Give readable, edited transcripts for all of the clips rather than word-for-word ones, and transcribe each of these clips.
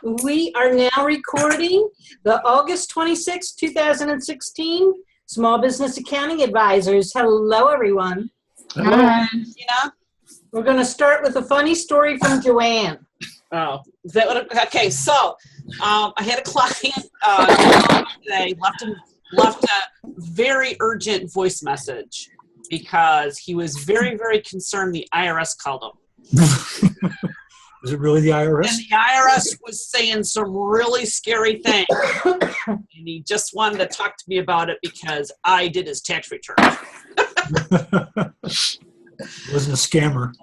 We are now recording the August 26, 2016 Small Business Accounting Advisors. Hello, everyone. Hello. We're going to start with a funny story from Joanne. Oh, is that what? Okay, so I had a client today left a very urgent voice message because he was very, very concerned the IRS called him. Is it really the IRS? And the IRS was saying some really scary things. And he just wanted to talk to me about it because I did his tax return. Wasn't a scammer.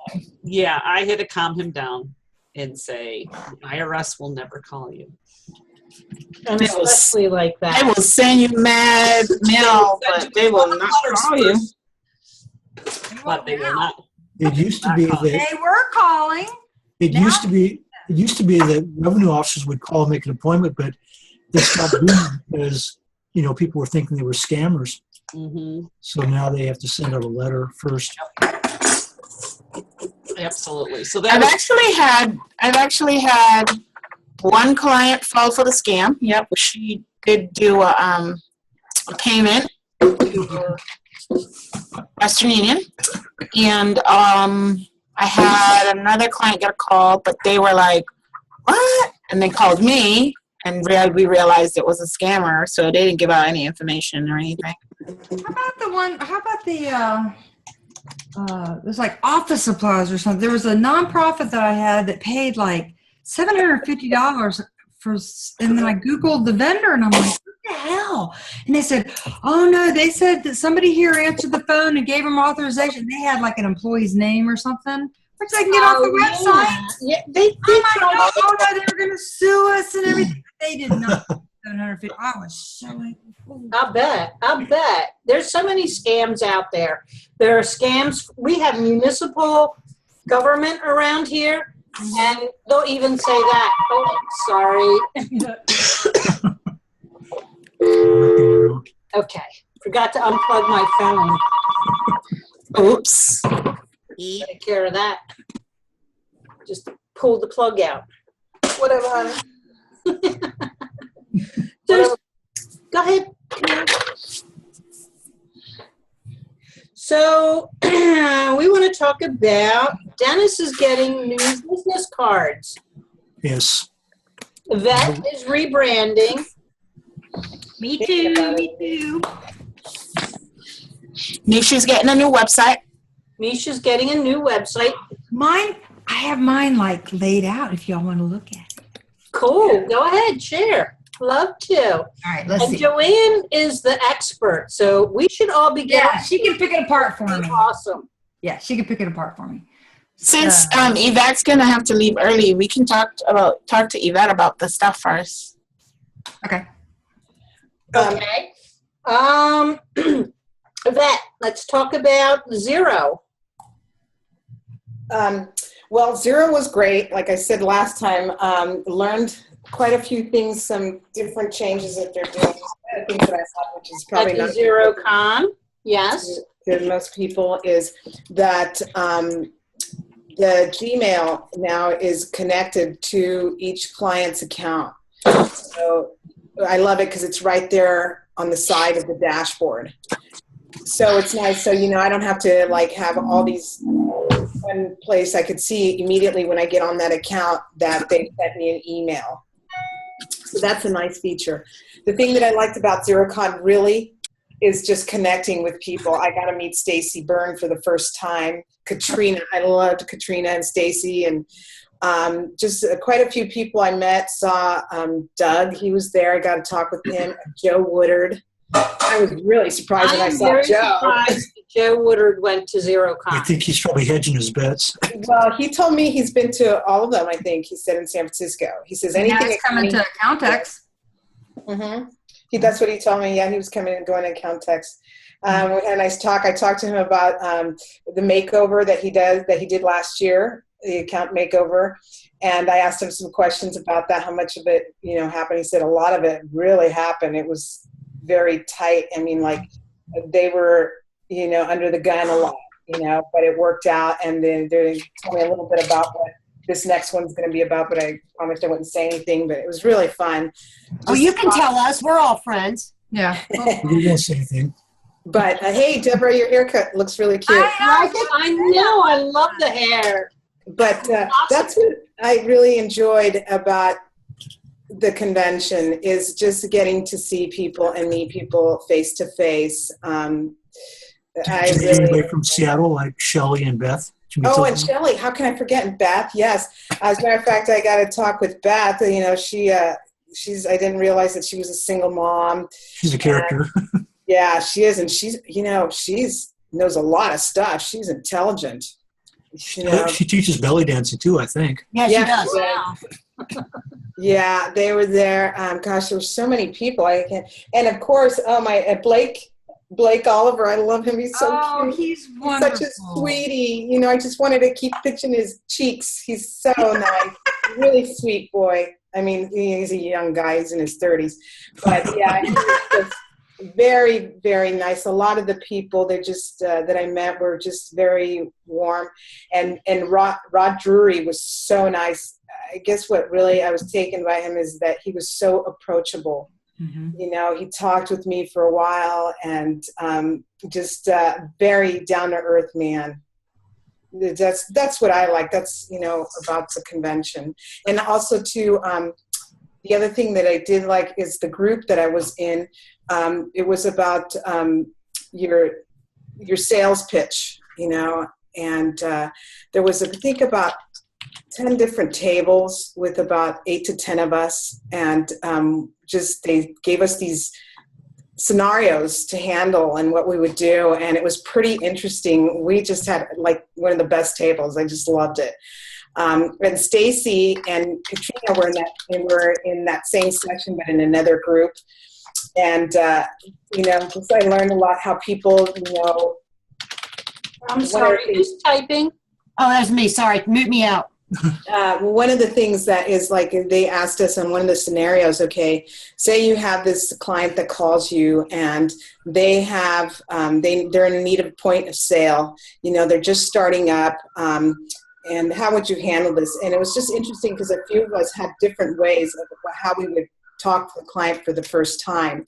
Yeah, I had to calm him down and say, the IRS will never call you. And especially like that. They will send you mad mail, but they will not call you. But they will not. It used to be that They were calling. it used to be that revenue officers would call and make an appointment, but they stopped doing it because people were thinking they were scammers. Mm-hmm. So now they have to send out a letter first. Absolutely. So that I've actually had one client fall for the scam. Yep, she did do a payment to Western Union, and I had another client get a call, but they were like, "What?" And they called me, and we realized it was a scammer, so they didn't give out any information or anything. How about the there's like office supplies or something. There was a nonprofit that I had that paid like $750 for, and then I Googled the vendor and I'm like, what the hell? And they said, oh no, they said that somebody here answered the phone and gave them authorization. They had like an employee's name or something, which they can get off the website. Yeah, they Oh no, they were going to sue us and everything. They did not. 750. I was so angry. I bet. There's so many scams out there. There are scams. We have municipal government around here, and they'll even say that. Oh, sorry. Okay. Forgot to unplug my phone. Oops. Take care of that. Just pull the plug out. Whatever. Go ahead. So we want to talk about Dennis is getting new business cards. Yes. Vet is rebranding. Me too. Nisha's getting a new website. Misha's getting a new website. I have mine like laid out if y'all want to look at it. Cool. Go ahead. Share. Love to. All right, let's see. Joanne is the expert, so we should all be getting. Yeah, she can pick it apart for me. Awesome. Yeah, she can pick it apart for me. Since Yvette's gonna have to leave early, we can talk to Yvette about the stuff first. Okay. Okay. Vet, let's talk about Zero. Well, Zero was great. Like I said last time, learned quite a few things, some different changes that they're doing. I think that I thought, which is probably At the not Zero Con. Yes. to most people, is that the Gmail now is connected to each client's account. So I love it because it's right there on the side of the dashboard. So it's nice. So, I don't have to have all these one place. I could see immediately when I get on that account that they sent me an email. So that's a nice feature. The thing that I liked about ZeroCon really is just connecting with people. I got to meet Stacy Byrne for the first time. Katrina, I loved Katrina and Stacy, and just quite a few people I met. Saw Doug, he was there. I got to talk with him. Joe Woodard. I was really surprised when I saw very Joe. Surprised Joe Woodard went to ZeroCon. I think he's probably hedging his bets. Well, he told me he's been to all of them, I think. He said in San Francisco. He says anything. Yeah, it's coming to Accountex. Mm-hmm. That's what he told me. Yeah, he was coming and going to Accountex. And I talked to him about the makeover that he did last year, the account makeover. And I asked him some questions about that, how much of it, happened. He said a lot of it really happened. It was very tight. I mean, they were, under the gun a lot, but it worked out. And then they told me a little bit about this next one's going to be about, but I promised I wouldn't say anything, but it was really fun. Oh, you can tell us. We're all friends. Yeah. We won't say anything. But hey, Deborah, your haircut looks really cute. I know, I love the hair. But that's what I really enjoyed about the convention is just getting to see people and meet people face to face. Did you meet anybody from Seattle, like Shelley and Beth? Did you meet Oh, some and of them? Shelley, how can I forget? And Beth, yes. As a matter of fact, I got to talk with Beth. You know, she's. I didn't realize that she was a single mom. She's a character. Yeah, she is, and she's. You know, she's knows a lot of stuff. She's intelligent. You know? She teaches belly dancing too, I think. Yeah, she does. Wow. Yeah, they were there. Gosh, there were so many people. And of course, Blake Oliver. I love him. He's so cute. He's He's wonderful. such a sweetie. You know, I just wanted to keep pinching his cheeks. He's so nice. Really sweet boy. I mean, he's a young guy. He's in his 30s. But yeah, he was just very, very nice. A lot of the people that I met were just very warm. And Rod Drury was so nice. I guess what really I was taken by him is that he was so approachable. Mm-hmm. You know, he talked with me for a while and just very down-to-earth man. That's what I like. That's, you know, about the convention. And also, too, the other thing that I did like is the group that I was in. It was about your sales pitch, you know, and there was, I think, about 10 different tables with about 8 to 10 of us, and they gave us these scenarios to handle and what we would do, and it was pretty interesting. We just had like one of the best tables. I just loved it. And Stacy and Katrina were in that same section, but in another group. And you know, just I learned a lot how people, you know. I'm sorry, who's typing? Oh, that's me. Sorry. Mute me out. One of the things that is like they asked us on one of the scenarios, okay, say you have this client that calls you and they have they're in need of a point of sale, you know, they're just starting up, and how would you handle this? And it was just interesting because a few of us had different ways of how we would talk to the client for the first time,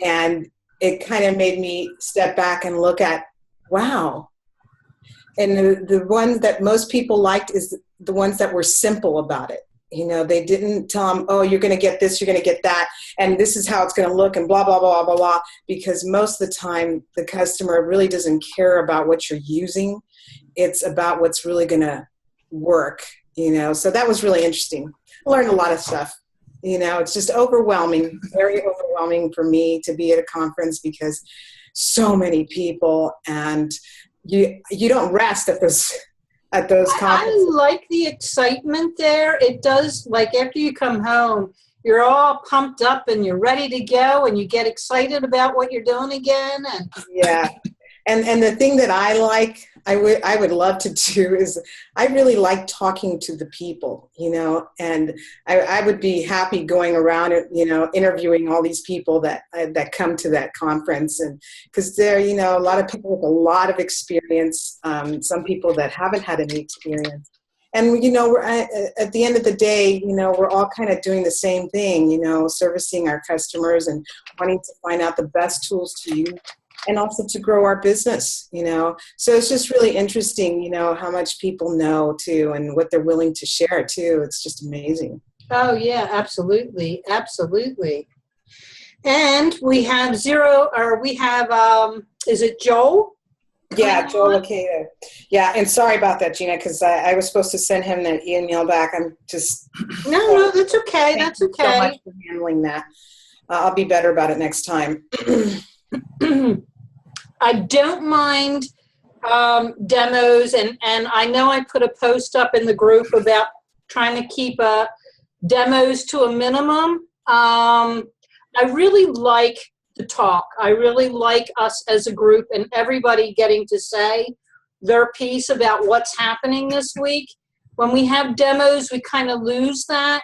and it kind of made me step back and look at, wow. And the ones that most people liked is the ones that were simple about it. You know, they didn't tell them, oh, you're going to get this, you're going to get that, and this is how it's going to look, and blah, blah, blah, blah, blah, because most of the time the customer really doesn't care about what you're using. It's about what's really going to work, you know. So that was really interesting. I learned a lot of stuff. You know, it's just overwhelming, very overwhelming for me to be at a conference because so many people, and you don't rest at those conferences. I like the excitement there. It does, like after you come home, you're all pumped up and you're ready to go and you get excited about what you're doing again. And yeah. And the thing that I like, I would love to do is I really like talking to the people, you know, and I would be happy going around, you know, interviewing all these people that come to that conference, and because they're, you know, a lot of people with a lot of experience, some people that haven't had any experience. And, you know, we're at the end of the day, you know, we're all kind of doing the same thing, you know, servicing our customers and wanting to find out the best tools to use and also to grow our business, you know. So it's just really interesting, you know, how much people know too and what they're willing to share too. It's just amazing. oh yeah, absolutely, absolutely. And we have is it Joel? Yeah, Joel Locata. Yeah, and sorry about that, Gina, because I was supposed to send him that email back. I'm just No, that's okay. That's so okay. much for handling that. I'll be better about it next time. I don't mind demos, and I know I put a post up in the group about trying to keep demos to a minimum. I really like the talk. I really like us as a group and everybody getting to say their piece about what's happening this week. When we have demos, we kind of lose that.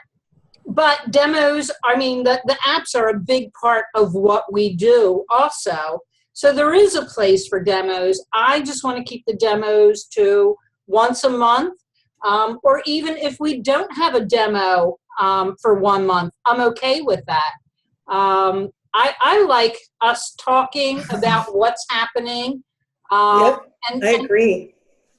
But demos, I mean, the apps are a big part of what we do also. So there is a place for demos. I just want to keep the demos to once a month. Or even if we don't have a demo for 1 month, I'm okay with that. I like us talking about what's happening. Yep, And, I agree.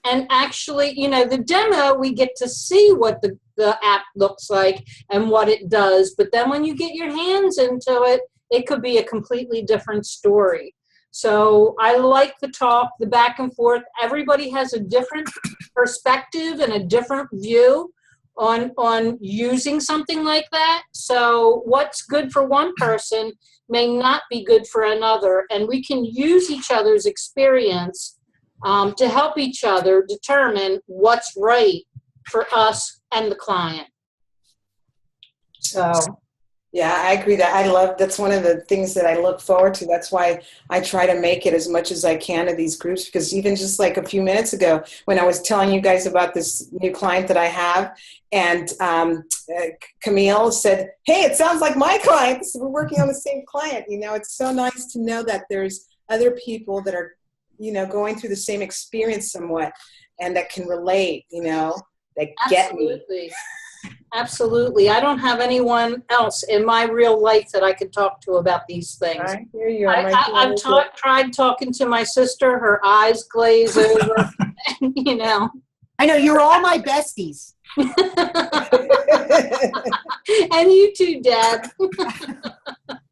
and actually, the demo, we get to see what the app looks like and what it does. But then when you get your hands into it, it could be a completely different story. So I like the talk, the back and forth. Everybody has a different perspective and a different view on using something like that. So what's good for one person may not be good for another. And we can use each other's experience to help each other determine what's right for us and the client. So. Yeah, I agree that's one of the things that I look forward to. That's why I try to make it as much as I can to these groups, because even just like a few minutes ago when I was telling you guys about this new client that I have, and Camille said, hey, it sounds like my client. We're working on the same client. It's so nice to know that there's other people that are, going through the same experience somewhat and that can relate, that get me. Absolutely. I don't have anyone else in my real life that I could talk to about these things. I hear you. I've tried talking to my sister. Her eyes glaze over. I know, you're all my besties. And you too, Dad.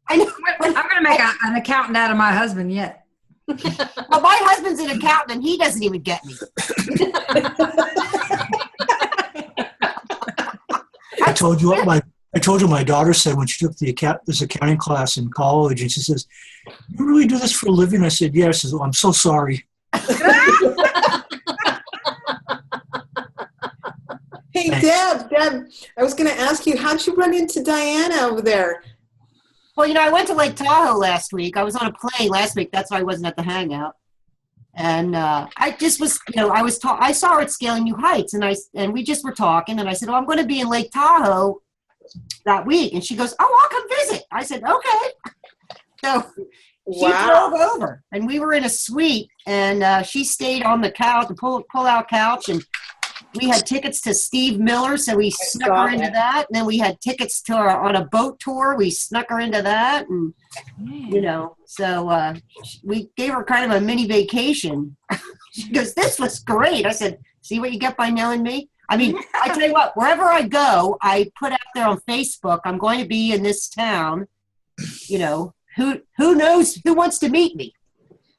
I know. I'm going to make an accountant out of my husband yet. Well, my husband's an accountant and he doesn't even get me. I told you what my daughter said when she took this accounting class in college, and she says, "You really do this for a living?" I said, "Yes." She says, "Oh, I'm so sorry." Hey, Deb, I was going to ask you, how'd you run into Diana over there? Well, I went to Lake Tahoe last week. I was on a plane last week. That's why I wasn't at the hangout. And I just was, I saw her at Scaling New Heights, and we just were talking, and I said, "Oh, I'm going to be in Lake Tahoe that week." And she goes, "Oh, I'll come visit." I said, "Okay." So she drove over, and we were in a suite, and she stayed on the couch, the pull-out couch, and we had tickets to Steve Miller, so we snuck her into that. And then we had tickets to her on a boat tour. We snuck her into that, and so we gave her kind of a mini vacation. She goes, "This was great." I said, "See what you get by knowing me?" I mean, I tell you what, wherever I go, I put out there on Facebook, I'm going to be in this town. Who knows who wants to meet me?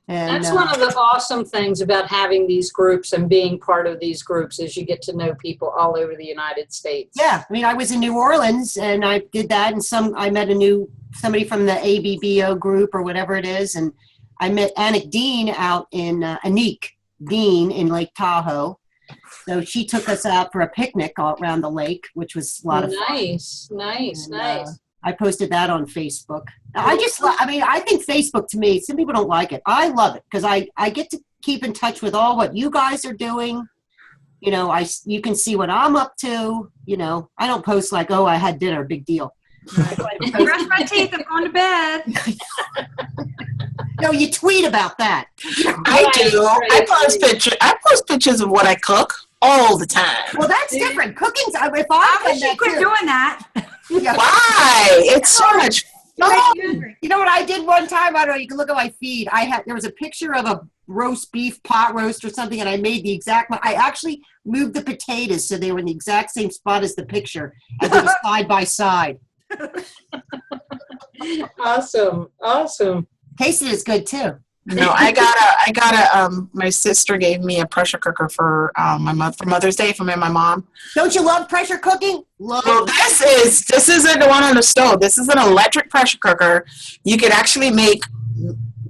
And that's one of the awesome things about having these groups and being part of these groups is you get to know people all over the United States. Yeah, I mean, I was in New Orleans and I did that, and I met somebody from the ABBO group or whatever it is, and I met Anik Dean out in Anik Dean in Lake Tahoe. So she took us out for a picnic all around the lake, which was a lot of fun. Nice. I posted that on Facebook. I think Facebook, to me, some people don't like it. I love it because I get to keep in touch with all what you guys are doing. You can see what I'm up to. I don't post like, "Oh, I had dinner," big deal. Brush my teeth, I'm going to bed. No, you tweet about that. I do. I post pictures of what I cook all the time. Well, that's different. Cooking's, I wish you quit doing that. Yeah. Why? It's so much fun. You know what I did one time? I don't know. You can look at my feed. There was a picture of a roast beef pot roast or something, and I made the exact. I actually moved the potatoes so they were in the exact same spot as the picture, and they were side by side. Awesome. Tasted is good too. No, my sister gave me a pressure cooker for for Mother's Day for me and my mom. Don't you love pressure cooking? Well, this isn't the one on the stove. This is an electric pressure cooker. You could actually make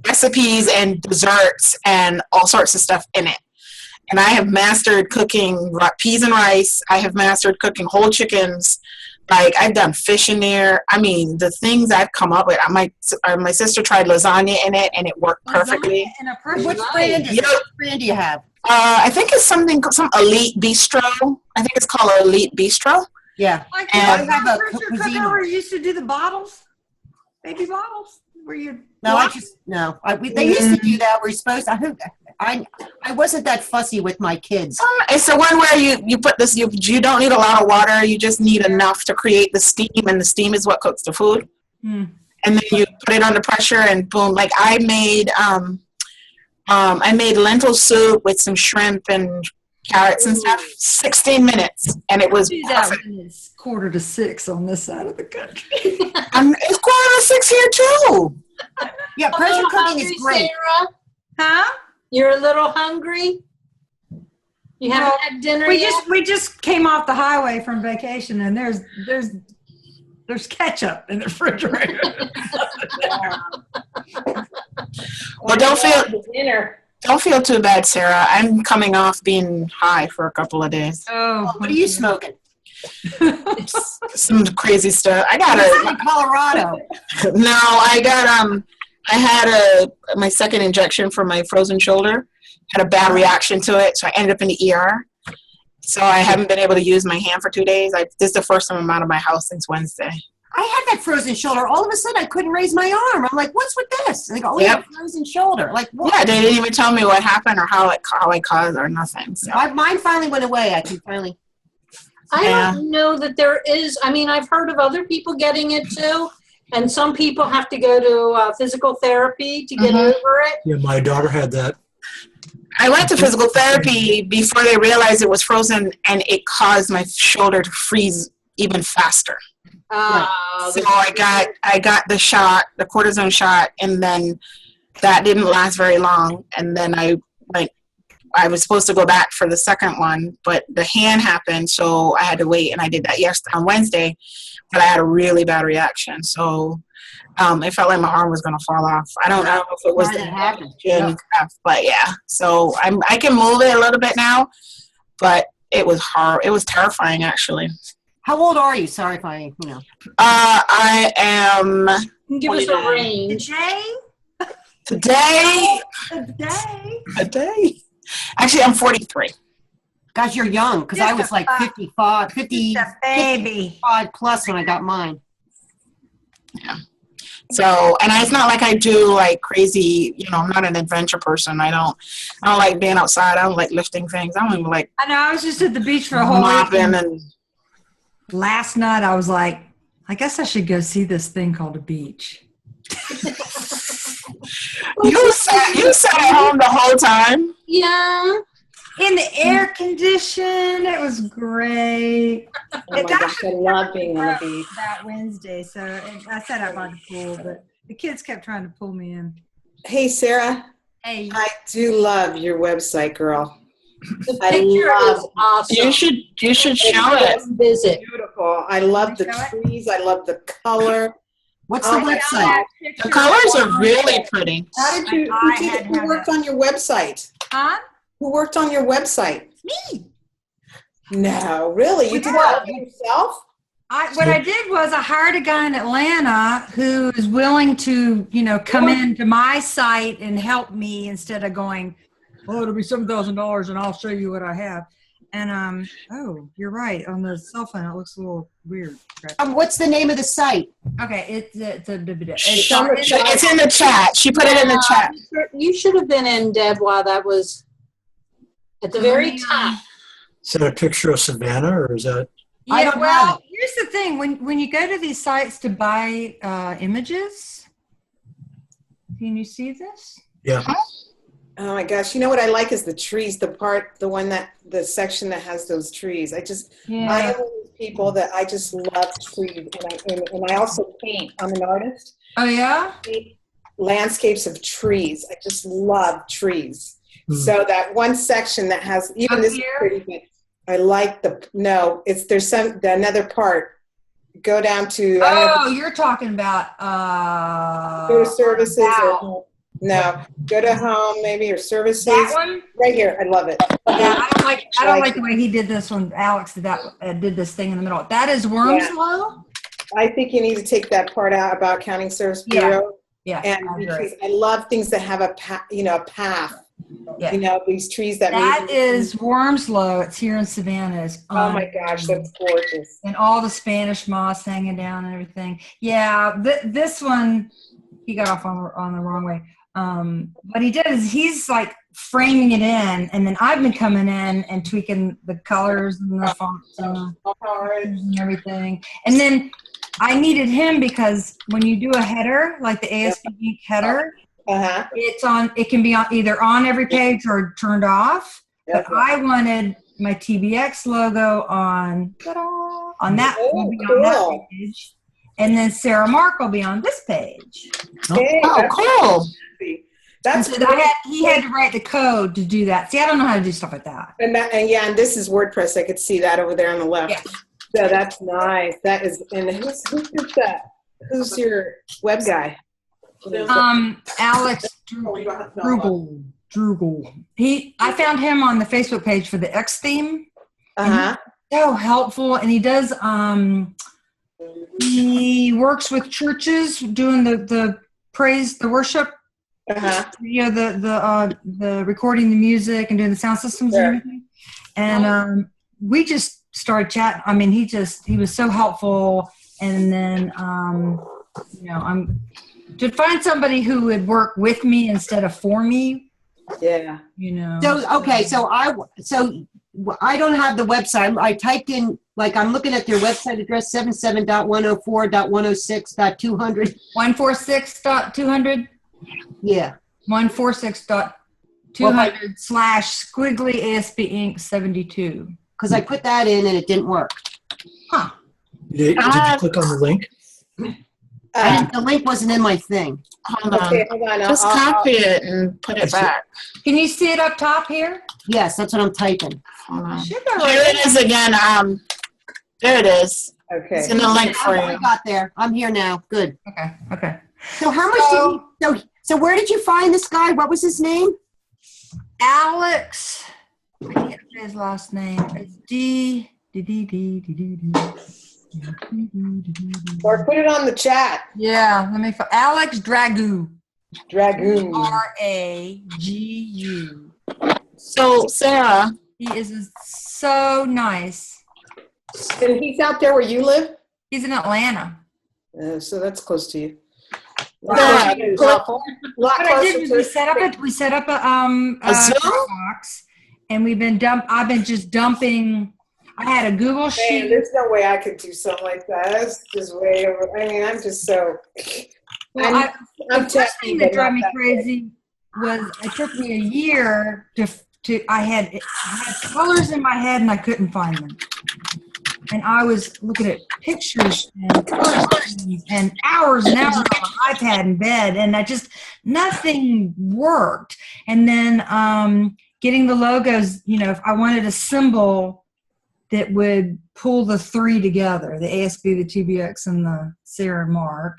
recipes and desserts and all sorts of stuff in it. And I have mastered cooking peas and rice. I have mastered cooking whole chickens. Like, I've done fish in there. I mean, the things I've come up with. My sister tried lasagna in it, and it worked perfectly. Which brand do you have? I think it's some Elite Bistro. I think it's called Elite Bistro. Yeah. Like And I have a cuisine where you used to do the bottles, baby bottles, where you. No, they used to do that. We're supposed to. I wasn't that fussy with my kids. It's the one where you put this, you don't need a lot of water. You just need enough to create the steam, and the steam is what cooks the food. Hmm. And then you put it under pressure, and boom. Like I made lentil soup with some shrimp and carrots and stuff. 16 minutes, and it was Do that perfect. when it's 5:45 on this side of the country. It's 5:45 here too. Yeah, pressure cooking is great. Sarah? Huh? You're a little hungry? You haven't had dinner yet? We just came off the highway from vacation, and there's ketchup in the refrigerator. Well, don't feel too bad, Sarah. I'm coming off being high for a couple of days. Oh, What are you smoking? Some crazy stuff. I got In Colorado. I had my second injection for my frozen shoulder. Had a bad reaction to it, so I ended up in the ER. So I haven't been able to use my hand for 2 days. This is the first time I'm out of my house since Wednesday. I had that frozen shoulder. All of a sudden, I couldn't raise my arm. I'm like, what's with this? And they go, oh, you have a frozen shoulder. Like, what? Yeah, they didn't even tell me what happened or how it caused or nothing. So. Mine finally went away. I can finally. I don't know that there is. I mean, I've heard of other people getting it too, and some people have to go to physical therapy to get over it. Yeah, my daughter had that. I went to physical therapy before they realized it was frozen, and it caused my shoulder to freeze even faster. So I got the shot, the cortisone shot, and then that didn't last very long. And then I was supposed to go back for the second one, but the hand happened, so I had to wait, and I did that on Wednesday, but I had a really bad reaction. So it felt like my arm was going to fall off. I don't know if it was the injection stuff, but yeah. So I can move it a little bit now, but it was hard. It was terrifying, actually. How old are you? Sorry if I, I am. Give us a range. Today. Actually, I'm 43. Gosh, you're young, because I was like 55 baby. plus when I got mine. Yeah. So, and it's not like I do like crazy, I'm not an adventure person. I don't like being outside. I don't like lifting things. I don't even like. I know. I was just at the beach for a whole mopping week. and. Last night, I was like, I guess I should go see this thing called a beach. You sat at home the whole time? Yeah. In the air condition. It was great. Oh my gosh, I love being on the beach. That Wednesday, so I sat out by the pool, but the kids kept trying to pull me in. Hey, Sarah. Hey. I do love your website, girl. The picture is awesome. You should show it. Visit. Beautiful. I love the trees. I love the color. What's the website? The colors are really pretty. How did who worked on your website? Huh? Who worked on your website? Me. No, really? You did that yourself? What I did was I hired a guy in Atlanta who is willing to, come into my site and help me instead of going, oh, it'll be $7,000 and I'll show you what I have. And you're right. On the cell phone, it looks a little weird. What's the name of the site? Okay, it's in the chat. She put it in the chat. You should have been in, Deb, while that was at the very top. Is that a picture of Savannah, or is that? Yeah, well, here's the thing. When you go to these sites to buy images, can you see this? Yeah. Oh my gosh! You know what I like is the trees. The section that has those trees. I am one of those people that I just love trees, and I also paint. I'm an artist. Oh yeah. I paint landscapes of trees. I just love trees. So that one section that has even this is pretty good. I like there's another part. Go down to. You're talking about go to services or. No, go to home maybe or services. That one right here. I love it. Yeah, I don't like the way he did this one. Alex did this thing in the middle. That is Wormslow. I think you need to take that part out about Counting Service Bureau. Yeah. And because I love things that have a path. Yeah. These trees that is Wormslow. It's here in Savannah. Oh my gosh, that's gorgeous. And all the Spanish moss hanging down and everything. Yeah, this one he got off on the wrong way. What he did is he's like framing it in, and then I've been coming in and tweaking the colors and the fonts and everything. And then I needed him because when you do a header, like the ASB Ink header, it's on. It can be on either on every page or turned off. But I wanted my TBX logo on that. Will be on that page. And then Sarah Mark will be on this page. Oh, cool. That's so he had to write the code to do that. See, I don't know how to do stuff like that. And this is WordPress. I could see that over there on the left. Yeah. So that's nice. That is, and who's that? Who's your web guy? Alex Drugel. I found him on the Facebook page for the X theme. So helpful, and he does. He works with churches doing the praise, the worship. You know, the recording the music and doing the sound systems and everything. And we just started chatting. I mean, he was so helpful. And then you know, I'm to find somebody who would work with me instead of for me. Yeah. You know. So okay, so I don't have the website. I typed in, like, I'm looking at their website address, 77.104.106.200. 146.200. Yeah. 146.200 / squiggly ASB Ink 72. Because I put that in and it didn't work. Huh. Did you click on the link? The link wasn't in my thing. Hold on. Okay, hold on. Just copy it and put it back. Can you see it up top here? Yes, that's what I'm typing. Hold on. Should Here go right it is again. There it is. Okay. It's in the link for I you. got there. I'm here now. Good. Okay. So how much did you, so where did you find this guy? What was his name? Alex. I can't say his last name. It's Or put it on the chat. Yeah, let me find Alex Dragu. Dragoon. Ragu. So, Sarah. He is so nice. And he's out there where you live? He's in Atlanta. So that's close to you. What I did was we set up a Zoom? Dropbox, and I've been just dumping. I had a Google Man, sheet. there's no way I could do something like that. That's just way over. I mean, I'm just so. Well, I'm the first thing that but drove not me that crazy was it took me a year to I had colors in my head and I couldn't find them. And I was looking at pictures and colors and hours and hours on my iPad in bed, and nothing worked. And then getting the logos, you know, if I wanted a symbol that would pull the three together, the ASB, the TBX, and the Sarah Mark.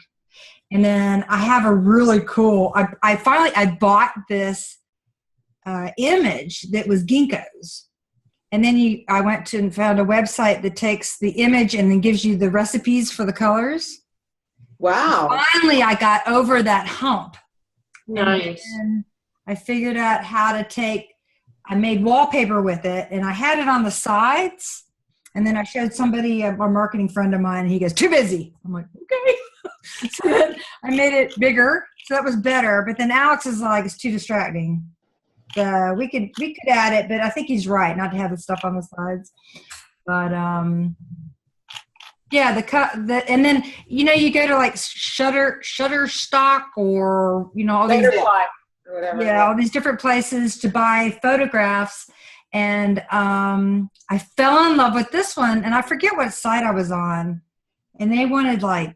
And then I have a really cool, I finally bought this image that was ginkgos. And then I went to and found a website that takes the image and then gives you the recipes for the colors. Wow. Finally, I got over that hump. Nice. And I figured out how to I made wallpaper with it, and I had it on the sides. And then I showed somebody, a marketing friend of mine, and he goes, "Too busy." I'm like, okay. So then I made it bigger, so that was better. But then Alex is like, "It's too distracting." We could add it, but I think he's right not to have the stuff on the sides. But yeah, and then you know you go to like Shutterstock or you know all these all these different places to buy photographs, and I fell in love with this one, and I forget what site I was on, and they wanted like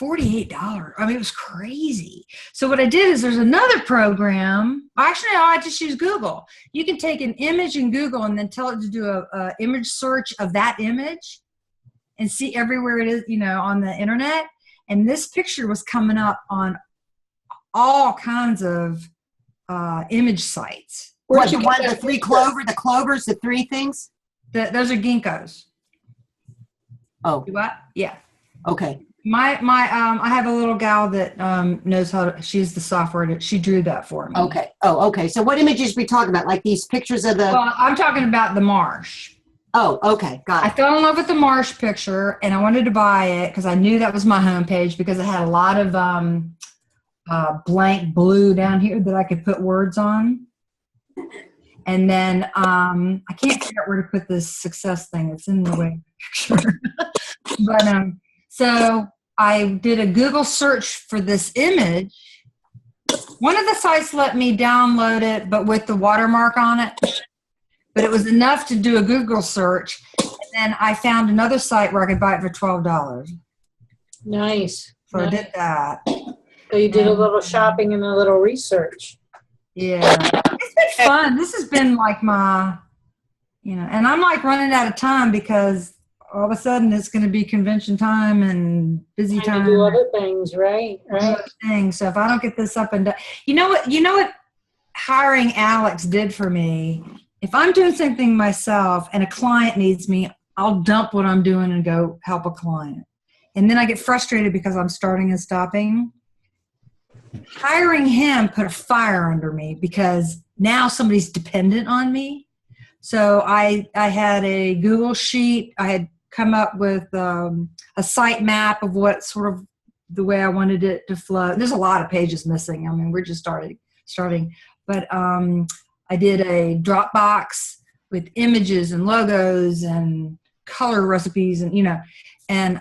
$48. I mean, it was crazy. So what I did is there's another program. Actually, I just use Google. You can take an image in Google and then tell it to do a image search of that image and see everywhere it is, you know, on the internet. And this picture was coming up on all kinds of image sites. What, you want the three clovers, the three things? Those are ginkgos. Oh. What? Yeah. Okay. I have a little gal that knows how to, she's the software, she drew that for me. Okay. Oh, okay. So what images we talking about? Like these pictures of the... Well, I'm talking about the marsh. Oh, okay. Got it. I fell in love with the marsh picture, and I wanted to buy it because I knew that was my homepage because it had a lot of blank blue down here that I could put words on. And then I can't figure out where to put this success thing. It's in the way. But so I did a Google search for this image. One of the sites let me download it, but with the watermark on it. But it was enough to do a Google search. And then I found another site where I could buy it for $12. Nice. So I did that. So you did a little shopping and a little research. Yeah. It's been fun. This has been like my, and I'm like running out of time because all of a sudden it's going to be convention time and busy Trying time. to do other things, right? Other things. So if I don't get this up and done, you know what hiring Alex did for me? If I'm doing something myself and a client needs me, I'll dump what I'm doing and go help a client. And then I get frustrated because I'm starting and stopping. Hiring him put a fire under me because now somebody's dependent on me. So I had a Google sheet. I had come up with a site map of what sort of the way I wanted it to flow. There's a lot of pages missing. I mean, we're just starting. But I did a Dropbox with images and logos and color recipes and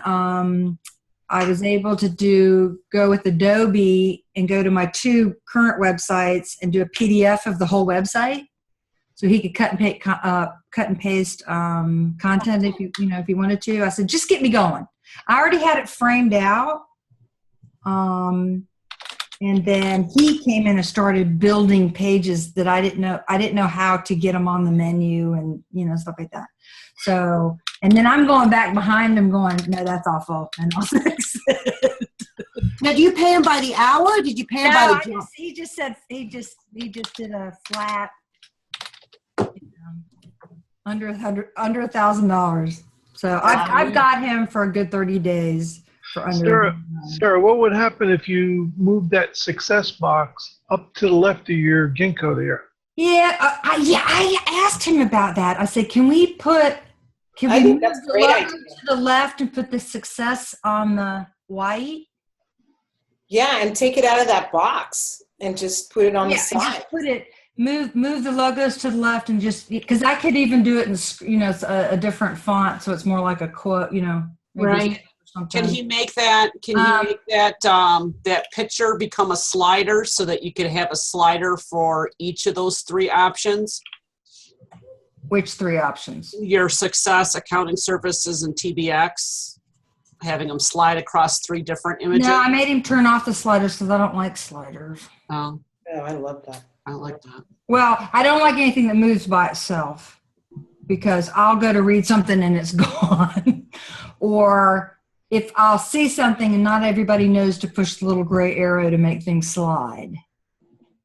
I was able to go with Adobe and go to my 2 current websites and do a PDF of the whole website. So he could cut and paste content if he wanted to. I said, just get me going. I already had it framed out. And then he came in and started building pages that I didn't know how to get them on the menu and, stuff like that. So, and then I'm going back behind him going, no, that's awful. And I'll fix it. Now, do you pay him by the hour? Or did you pay him by the job? He just did a flat, under $1,000. So I've got him for a good 30 days for under. Sarah, what would happen if you moved that success box up to the left of your ginkgo there? Yeah, I asked him about that. I said, can we I think that's a great idea. to the left and put the success on the white? Yeah, and take it out of that box and just put it on the side. Just put it. Move the logos to the left and just because I could even do it in a different font so it's more like a quote, Right. Can he make that? That picture become a slider so that you could have a slider for each of those 3 options? Which 3 options? Your success, accounting services, and TBX. Having them slide across 3 different images. No, I made him turn off the sliders because I don't like sliders. Oh, I love that. I like that. Well, I don't like anything that moves by itself because I'll go to read something and it's gone. Or if I'll see something and not everybody knows to push the little gray arrow to make things slide.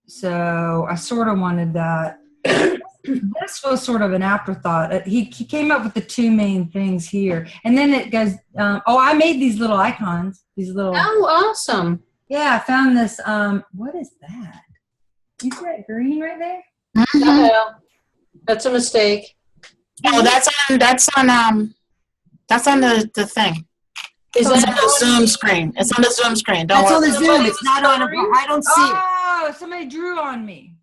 So I sort of wanted that. This was sort of an afterthought. He came up with the 2 main things here. And then it goes, I made these little icons. Oh, awesome. Yeah, I found this. What is that? You see that green right there? Uh-oh. That's a mistake. Oh, that's on the thing. Is It's that on the Zoom screen. It's on the Zoom screen. Don't That's on worry. the Zoom. It's not on. I don't see it. Oh, somebody drew on me.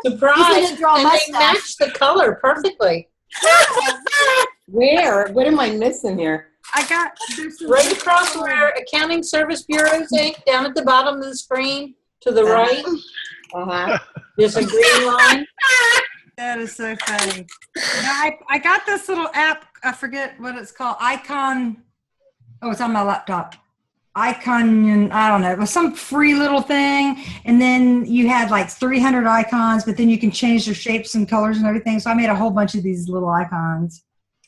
Surprise! draw And my they stuff. match the color perfectly. Where? What am I missing here? Right across where Accounting Service Bureaus Inc., down at the bottom of the screen, to the right, Uh-huh. there's a green line. That is so funny. Now, I got this little app. I forget what it's called. Icon. Oh, it's on my laptop. Icon, I don't know. It was some free little thing. And then you had like 300 icons, but then you can change their shapes and colors and everything. So I made a whole bunch of these little icons.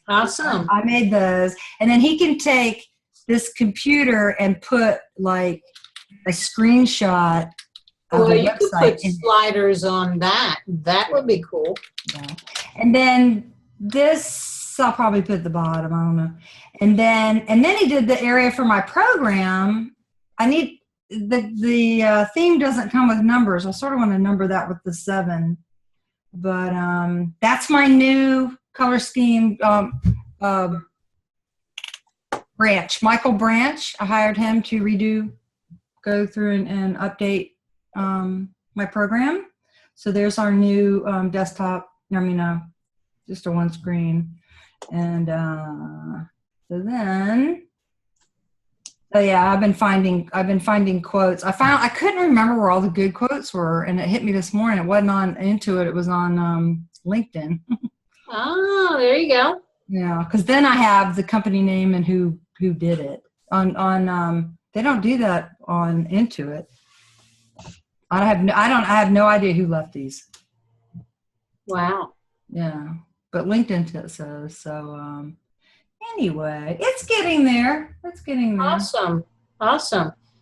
Awesome. I made those. And then he can take this computer and put like a screenshot of Well, the you could website. put sliders on that. That would be cool. Yeah. And then this, I'll probably put at the bottom. I don't know. And then he did the area for my program. I need the theme doesn't come with numbers. I sort of want to number that with the 7, but that's my new color scheme. What Michael Branch. I hired him to go through and update my program. So there's our new desktop. Just a one screen. And I've been finding quotes. I couldn't remember where all the good quotes were, and it hit me this morning. It wasn't on Intuit. It was on LinkedIn. Oh, there you go. Yeah, because then I have the company name and who did it. On they don't do that on Intuit. I have no idea who left these. Wow. Yeah, but LinkedIn says so. Anyway, it's getting there. Awesome.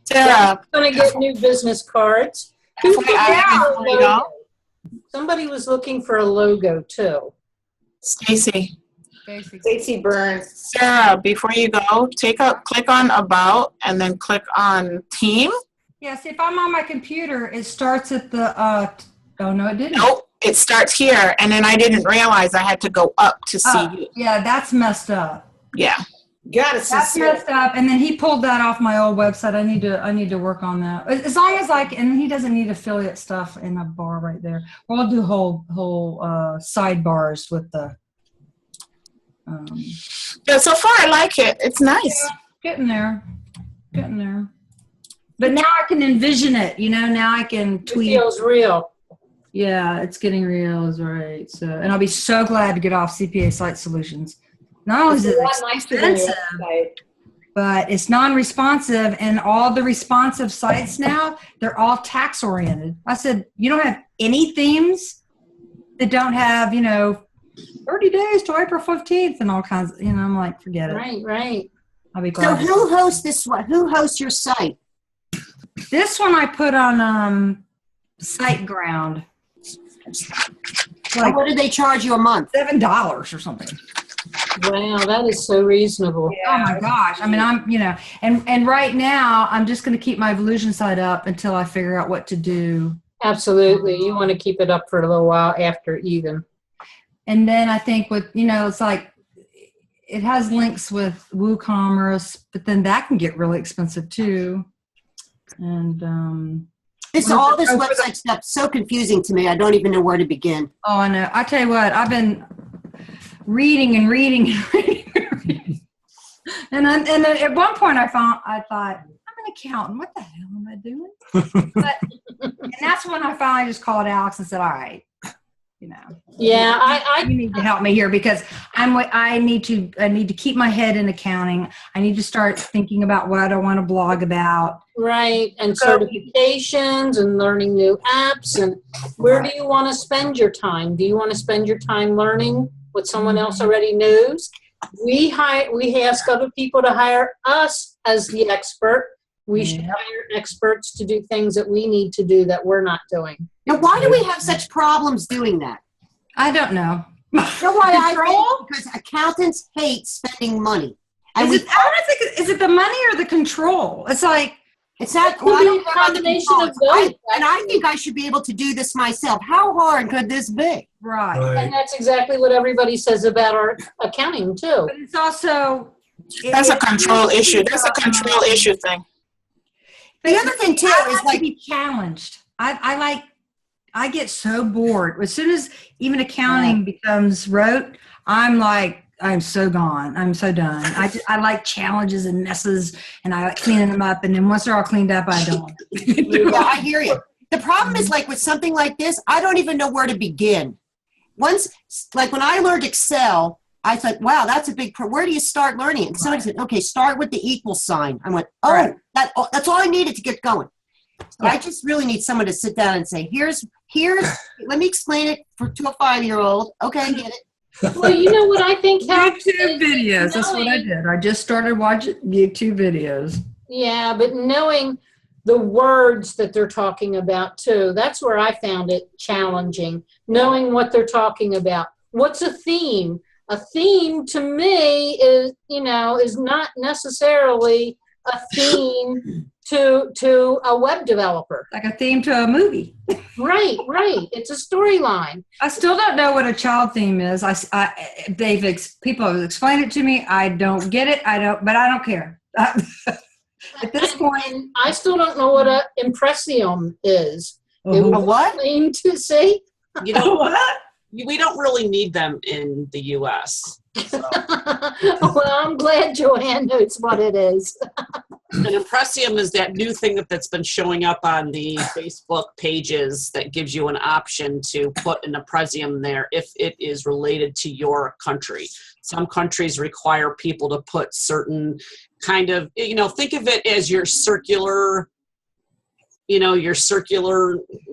Sarah, Going to get new business cards. Somebody was looking for a logo too. Stacy. Stacey Burns. Sarah, before you go, click on About and then click on Team. Yes, if I'm on my computer, it starts at the. Oh no, it didn't. Nope, it starts here, and then I didn't realize I had to go up to see you. Yeah, that's messed up. Yeah. Gotta see That's Sarah. messed up. And then he pulled that off my old website. I need to work on that. As long as and he doesn't need affiliate stuff in a bar right there. We'll do whole sidebars with the. Yeah, so far I like it. It's nice. Yeah, getting there. But now I can envision it. Now I can tweet. It feels real. Yeah, it's getting real, is right. So, and I'll be so glad to get off CPA Site Solutions. Not only is it expensive, but it's non-responsive, and all the responsive sites now, they're all tax-oriented. I said, you don't have any themes that don't have, 30 days to April 15th and all kinds of, I'm like, forget it. Right. I'll be So glad. who hosts this one? Who hosts your site? This one I put on SiteGround. Like, what do they charge you a month? $7 or something. Wow, that is so reasonable. Oh my gosh. I mean, and right now I'm just going to keep my Evolution site up until I figure out what to do. Absolutely. You want to keep it up for a little while after even. And then I think with, it's like, it has links with WooCommerce, but then that can get really expensive too. And, All this website stuff so confusing to me. I don't even know where to begin. Oh, I know. I tell you what, I've been reading. And at one point I thought, I'm an accountant. What the hell am I doing? And that's when I finally just called Alex and said, all right, Yeah, you need to help me here because I need to keep my head in accounting. I need to start thinking about what I want to blog about. right. And certifications and learning new apps. And where do you want to spend your time? Do you want to spend your time learning what someone else already knows? We ask other people to hire us as the expert. We should hire experts to do things that we need to do that we're not doing. Now, why do we have such problems doing that? I don't know. You know why I think? Because accountants hate spending money. And Is it the money or the control? It's like, it's not Could be a combination of both. and I think I should be able to do this myself. How hard could this be? right. And that's exactly what everybody says about our accounting too. But it's also. That's a control issue. That's a control issue thing. The other thing too I is like to be challenged. I get so bored. As soon as even accounting becomes rote, I'm so gone. I'm so done. I like challenges and messes, and I like cleaning them up. And then once they're all cleaned up, I don't. Yeah, I hear you. The problem is like with something like this, I don't even know where to begin. Once, like when I learned Excel, I thought, wow, that's a big, where do you start learning it? And somebody said, okay, start with the equal sign. I went, that's all I needed to get going. So I just really need someone to sit down and say, here's, let me explain it to a 5-year-old. Okay, I get it. Well, you know what I think helps? YouTube videos. That's what I did. I just started watching YouTube videos. Yeah, but knowing the words that they're talking about too, that's where I found it challenging. Knowing what they're talking about. What's a theme? A theme to me is not necessarily a theme to a web developer. Like a theme to a movie. Right. It's a storyline. I still don't know what a child theme is. People have explained it to me. I don't get it. But I don't care. At this point, And I still don't know what a impressium is. It A was what? explained to say. You know what? We don't really need them in the U.S. Well, I'm glad Joanne knows what it is. An impressium is that new thing that's been showing up on the Facebook pages that gives you an option to put an impressium there if it is related to your country. Some countries require people to put certain kind of, think of it as your circular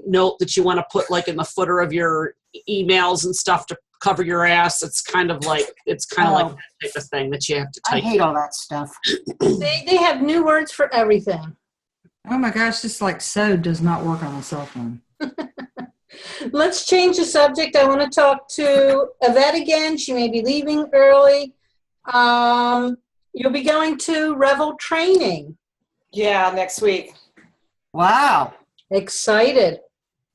note that you want to put like in the footer of your emails and stuff to cover your ass. It's kind of like that type of thing that you have to I type. hate all that stuff. They have new words for everything. oh my gosh, just like so does not work on a cell phone. Let's change the subject. I want to talk to Yvette again. She may be leaving early. You'll be going to Revel training. Yeah, next week. Wow. Excited.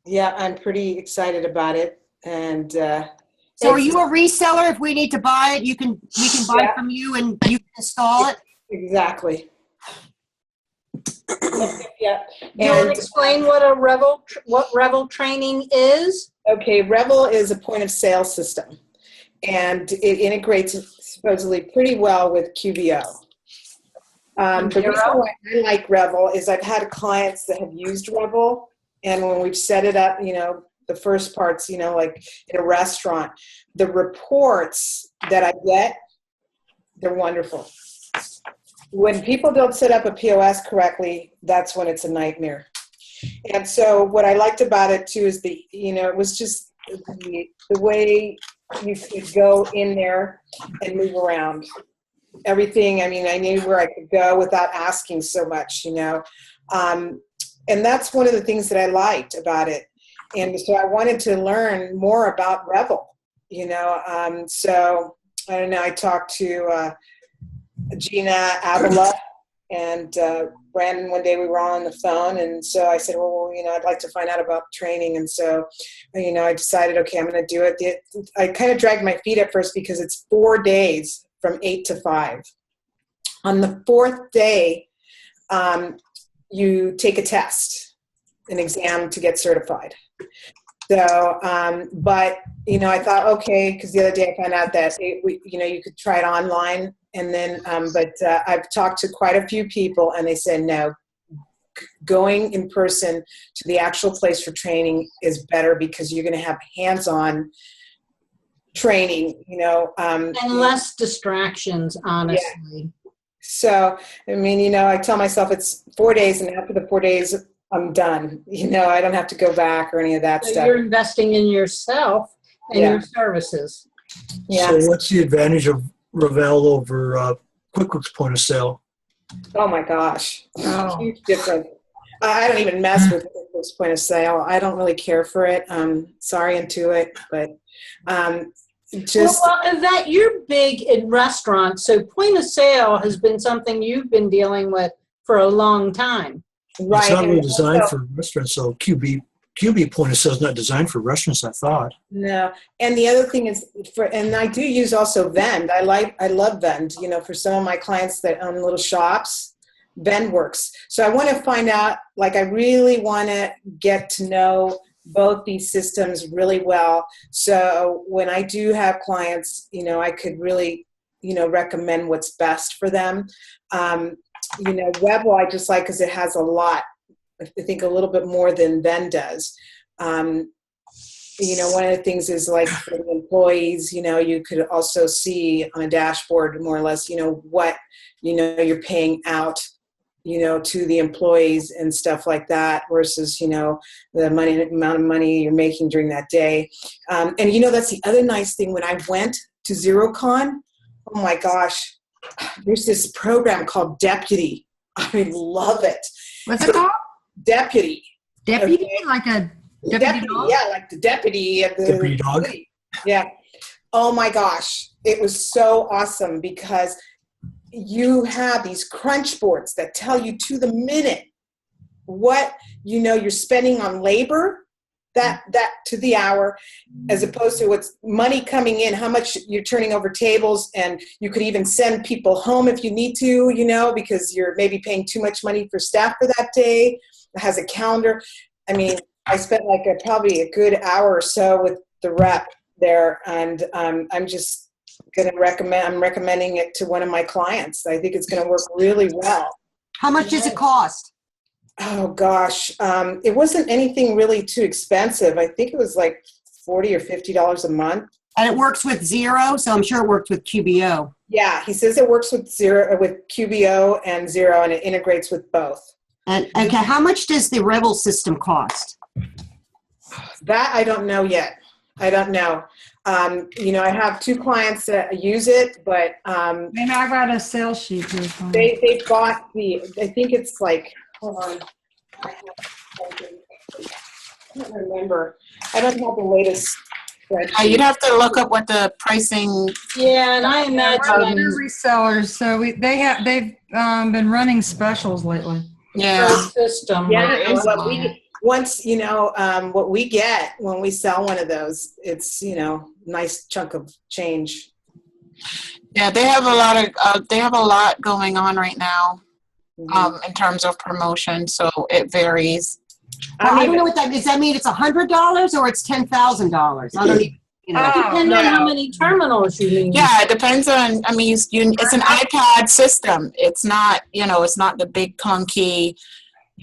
Yeah, I'm pretty excited about it. And So are you a reseller? If we need to buy it, we can buy it from you and you can install it? exactly. Yeah. You want And to explain what Revel training is? okay, Revel is a point of sale system, and it integrates supposedly pretty well with QBO. The reason why I like Revel is I've had clients that have used Revel, and when we've set it up, the first parts, like in a restaurant, the reports that I get, they're wonderful. When people don't set up a POS correctly, that's when it's a nightmare. And so what I liked about it too is it was just the way you could go in there and move around. Everything, I knew where I could go without asking so much, and that's one of the things that I liked about it. And so I wanted to learn more about Revel, so I don't know, I talked to Gina Avila and Brandon one day. We were on the phone, and so I said, well, I'd like to find out about training. And so, I decided, okay, I'm going to do it. I kind of dragged my feet at first because it's 4 days from 8 to 5. On the 4th day, you take a test, an exam to get certified. So, but, I thought, okay, because the other day I found out that, you could try it online. And then, but I've talked to quite a few people, and they said, no, going in person to the actual place for training is better because you're going to have hands-on training, And less distractions, honestly. Yeah. So, I tell myself it's 4 days, and after the 4 days, I'm done. I don't have to go back or any of that So stuff. you're investing in yourself and your services. Yeah. So what's the advantage of Revel over QuickBooks point of sale? Oh my gosh. Oh. Huge difference. I don't even mess with QuickBooks point of sale. I don't really care for it. Sorry, Intuit, but just. Well, Yvette, you're big in restaurants, so point of sale has been something you've been dealing with for a long time. Right. It's not really And designed also- for restaurants, so QB point of sale is not designed for restaurants, I thought. No. And the other thing is, and I do use also Vend. I love Vend, for some of my clients that own little shops, Vend works. So I want to find out, I really want to get to know both these systems really well. So when I do have clients, I could really, recommend what's best for them. Revel I just like because it has a lot. I think a little bit more than Vend does. One of the things is for the employees, you could also see on a dashboard more or less, what, you're paying out, to the employees and stuff like that versus, the amount of money you're making during that day. And, that's the other nice thing. When I went to ZeroCon, oh my gosh, there's this program called Deputy. I love it. What's it called? Deputy. Deputy? Okay. Like a deputy dog? Yeah, like the deputy of the Deputy dog? city. Yeah. Oh my gosh. It was so awesome because you have these crunch boards that tell you to the minute what you're spending on labor, that to the hour, as opposed to what's money coming in, how much you're turning over tables, and you could even send people home if you need to, because you're maybe paying too much money for staff for that day. It has a calendar. I mean, I spent like probably a good hour or so with the rep there, and I'm just going to recommending it to one of my clients. I think it's going to work really well. How much does it cost? Oh gosh, it wasn't anything really too expensive. I think it was like $40 or $50 a month. And it works with Zero, so I'm sure it worked with QBO. Yeah, he says it works with QBO and Zero, and it integrates with both. And okay, how much does the Rebel system cost? That I don't know yet. I don't know. I have 2 clients that use it, but Maybe I got a sales sheet here. they bought I think it's like, hold on. I don't remember. I don't have the latest spreadsheet. You'd have to look up what the pricing. Yeah, and I imagine They're resellers, so they've been running specials lately. Yeah. system. Yeah, right? and what we get when we sell one of those, it's nice chunk of change. Yeah, they have a lot going on right now, in terms of promotion. So it varies. Well, I don't know what that does. That mean it's $100 or it's $10,000? I don't even. Depending on how many terminals you need. Yeah, it depends on. I mean, it's an iPad system. It's not, it's not the big clunky,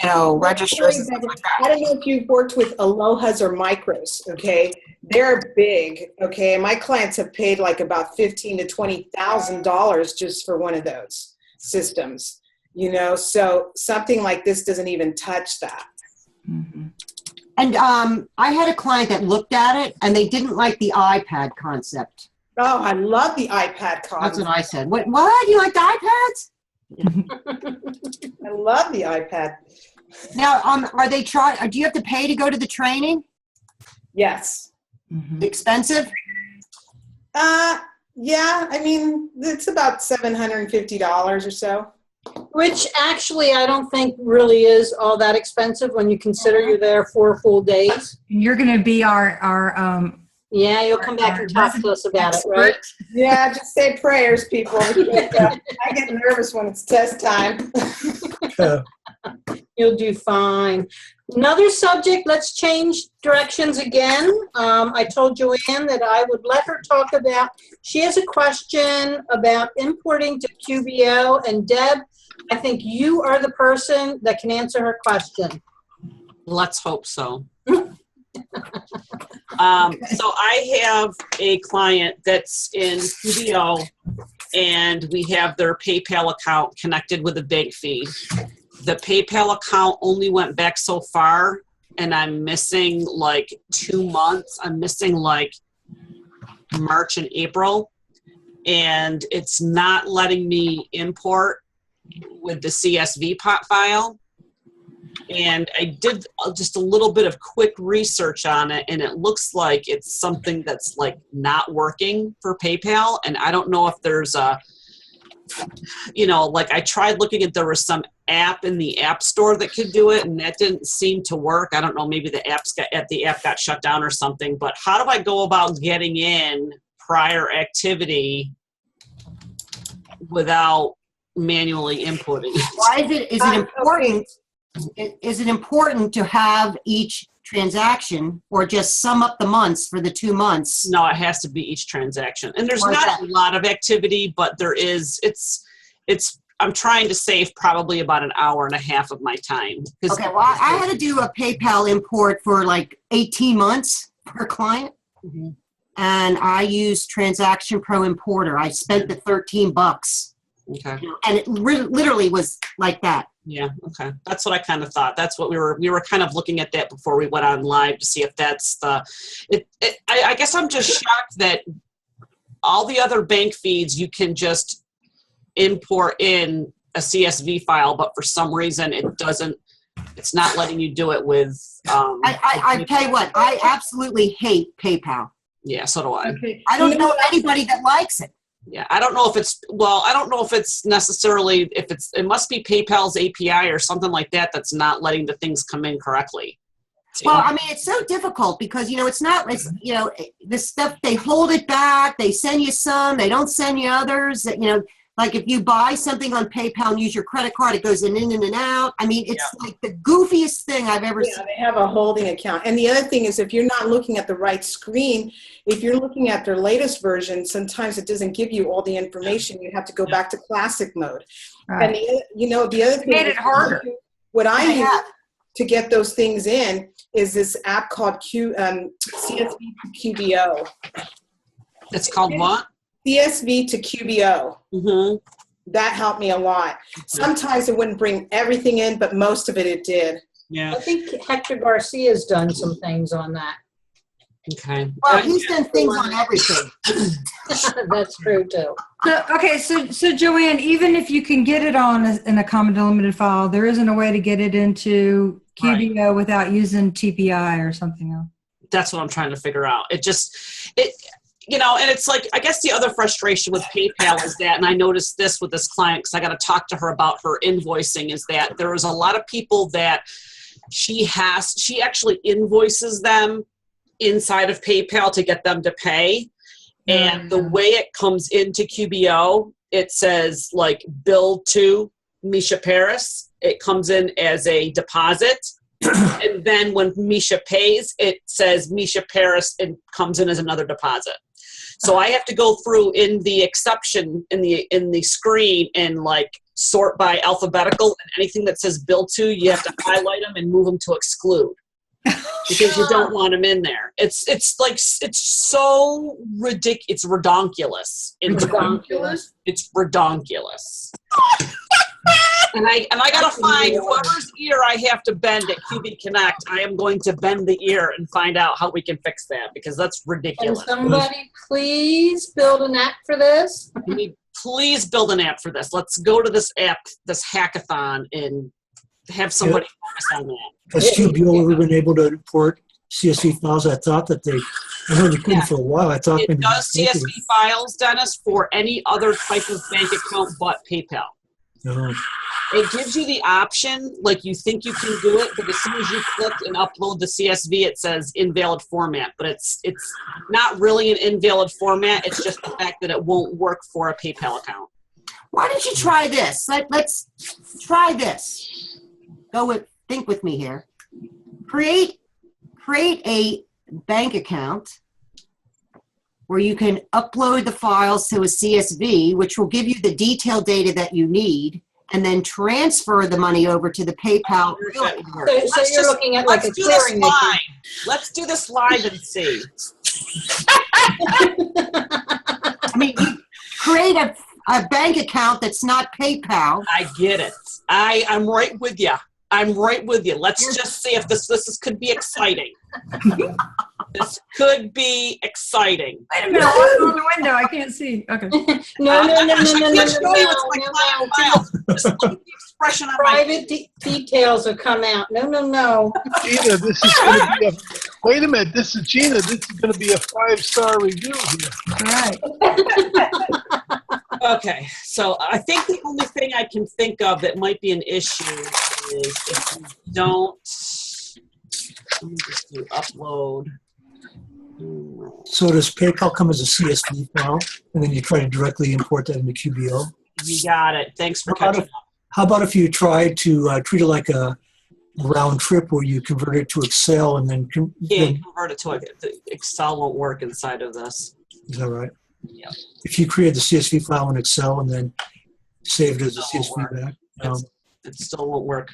registers. And stuff like that. I don't know if you've worked with Alohas or Micros. Okay, they're big. Okay, my clients have paid like about $15,000 to $20,000 just for one of those systems. So something like this doesn't even touch that. Mm-hmm. And I had a client that looked at it, and they didn't like the iPad concept. Oh, I love the iPad concept. That's what I said. What? You like the iPads? I love the iPad. Now, are they do you have to pay to go to the training? Yes. Mm-hmm. Expensive? Yeah. I mean, it's about $750 or so. Which actually I don't think really is all that expensive when you consider you're there 4 full days. You're going to be our Yeah, you'll come back and talk to us about it, right? Yeah, just say prayers, people. I get nervous when it's test time. You'll do fine. Another subject, let's change directions again. I told Joanne that I would let her talk about, she has a question about importing to QBO, and Deb, I think you are the person that can answer her question. Let's hope so. So I have a client that's in QBO, and we have their PayPal account connected with a bank feed. The PayPal account only went back so far, and I'm missing like 2 months. I'm missing like March and April, and it's not letting me import with the CSV pot file. And I did just a little bit of quick research on it, and it looks like it's something that's like not working for PayPal. And I don't know if there's a, like I tried looking at, there was some app in the App Store that could do it, and that didn't seem to work. I don't know, maybe the app got shut down or something. But how do I go about getting in prior activity without manually inputting? Why is it important? Is it important to have each transaction, or just sum up the months for the 2 months? No, it has to be each transaction. And there's not a lot of activity, but there is. I'm trying to save probably about an hour and a half of my time. Okay, well, I had to do a PayPal import for like 18 months per client. Mm-hmm. And I used Transaction Pro Importer. I spent the $13. Okay. And it literally was like that. Yeah. Okay. That's what I kind of thought. That's what we were kind of looking at that before we went on live to see if that's I guess I'm just shocked that all the other bank feeds you can just import in a CSV file, but for some reason it's not letting you do it with. I tell you what, I absolutely hate PayPal. Yeah, so do I. Okay. I don't know anybody that likes it. Yeah, I don't know if it's, well, I don't know if it's necessarily, if it's, it must be PayPal's API or something like that that's not letting the things come in correctly. Well, I mean, it's so difficult because, it's not, this stuff, they hold it back, they send you some, they don't send you others, like if you buy something on PayPal and use your credit card, it goes in and out. I mean, it's like the goofiest thing I've ever seen. They have a holding account. And the other thing is, if you're not looking at the right screen, if you're looking at their latest version, sometimes it doesn't give you all the information. You have to go back to classic mode. Right. And the other thing Made it harder. What I use to get those things in is this app called CSV to QBO. It's called what? CSV to QBO. Mm-hmm. That helped me a lot. Sometimes it wouldn't bring everything in, but most of it did. Yeah. I think Hector Garcia's done some things on that. Okay. Well, he's done things on everything. That's true too. So Joanne, even if you can get it in a common delimited file, there isn't a way to get it into QBO without using TPI or something else. That's what I'm trying to figure out. And it's like, I guess the other frustration with PayPal is that, and I noticed this with this client because I got to talk to her about her invoicing, is that there is a lot of people that she actually invoices them inside of PayPal to get them to pay. And the way it comes into QBO, it says like bill to Misha Paris. It comes in as a deposit. And then when Misha pays, it says Misha Paris and comes in as another deposit. So I have to go through in the exception in the screen and like sort by alphabetical, and anything that says bill to, you have to highlight them and move them to exclude because you don't want them in there. It's so ridiculous. It's redonkulous. It's redonkulous. And I gotta find whoever's ear I have to bend at QB Connect. I am going to bend the ear and find out how we can fix that, because that's ridiculous. Can somebody please build an app for this? Please build an app for this. Let's go to this app, this hackathon, and have somebody focus on that. Has QBO ever been able to import CSV files? I thought that I heard you couldn't for a while. I thought it does CSV files, Dennis, for any other type of bank account but PayPal. No. It gives you the option, like you think you can do it, but as soon as you click and upload the CSV, it says invalid format. But it's not really an invalid format. It's just the fact that it won't work for a PayPal account. Why don't you try this? Let's try this. Think with me here. Create a bank account where you can upload the files to a CSV, which will give you the detailed data that you need, and then transfer the money over to the PayPal. So you're looking at like a clearing account. Let's do this live and see. I mean, you create a bank account that's not PayPal. I get it. I'm right with you. Let's just see if this could be exciting. This could be exciting. Wait a minute, what's on the window? I can't see. Okay. No. Just look at the expression on my Private details will come out. No. Gina, this is going to be wait a minute. This is going to be a 5-star review here. All right. Okay, so I think the only thing I can think of that might be an issue is if you don't, let me just do upload. So does PayPal come as a CSV file, and then you try to directly import that into QBO? You got it. Thanks for catching up. How about if you try to treat it like a round trip where you convert it to Excel and then Convert it to Excel won't work inside of this. Is that right? Yeah. If you create the CSV file in Excel and then save it as a CSV back, it still won't work.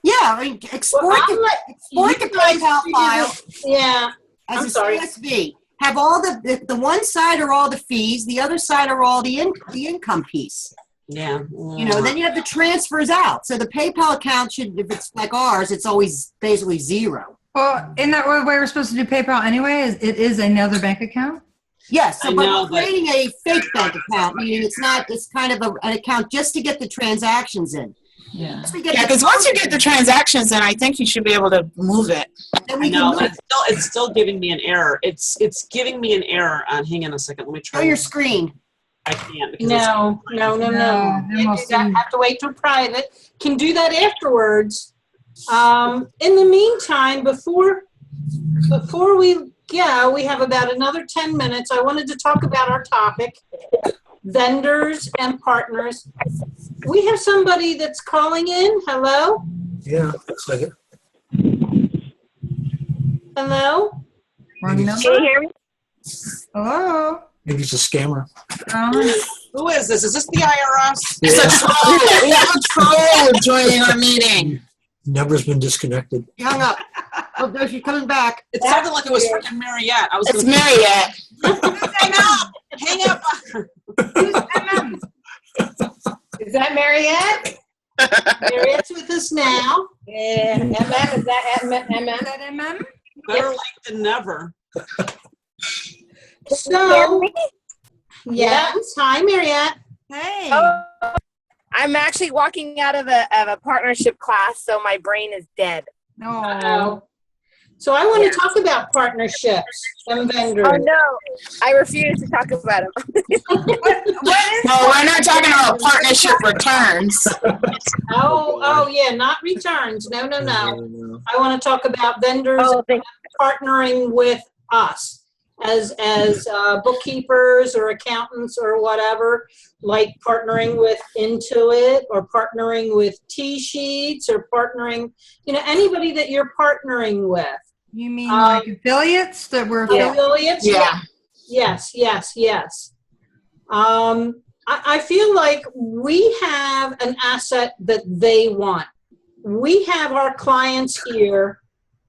Yeah, I mean, export the PayPal file. Yeah. As a CSV. Have all the one side are all the fees, the other side are all the income piece. Yeah. Then you have the transfers out. So the PayPal account should, if it's like ours, it's always basically zero. Well, isn't that what we're supposed to do PayPal anyway? It is another bank account? Yes, but we're creating a fake bank account, meaning it's kind of an account just to get the transactions in. Yeah. Because once you get the transactions in, I think you should be able to move it. I know, it's still giving me an error. It's giving me an error on, hang on a second, let me try. Show your screen. I can't. Because No. there Can't do must that. be- Have to wait till private. Can do that afterwards. In the meantime, before we go, we have about another 10 minutes. I wanted to talk about our topic, vendors and partners. We have somebody that's calling in. Hello? Yeah, looks like it. Hello? Wrong Maybe number? Can you hear me? Hello? Maybe it's a scammer. who is this? Is this the IRS? It's a troll. We have a troll joining our meeting. Number's been disconnected. He hung up. Oh, no, she's coming back. It sounded like it was freaking Mariette. I was It's gonna Mariette. hang up. Is that Mariette? Mariette's with us now. Yeah, MM, is that MM? MM? Better late than never. So, yes. Hi, Mariette. Hey. Oh, I'm actually walking out of a partnership class, so my brain is dead. No. So I want to talk about partnerships and vendors. Oh no, I refuse to talk about them. No, we're not talking about partnership returns. Oh, yeah, not returns. No. I want to talk about vendors Oh, thank partnering with us as bookkeepers or accountants or whatever, like partnering with Intuit or partnering with T-Sheets or partnering, anybody that you're partnering with. You mean like affiliates that were Affiliates? Yeah. Yes. I feel like we have an asset that they want. We have our clients here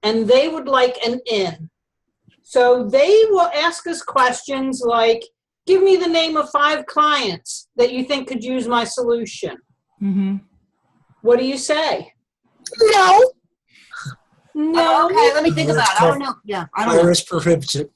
and they would like an in. So they will ask us questions like, give me the name of 5 clients that you think could use my solution. Mm-hmm. What do you say? No. No. Okay, let me think about it. I don't know. Yeah, I don't know. Virus prohibits it.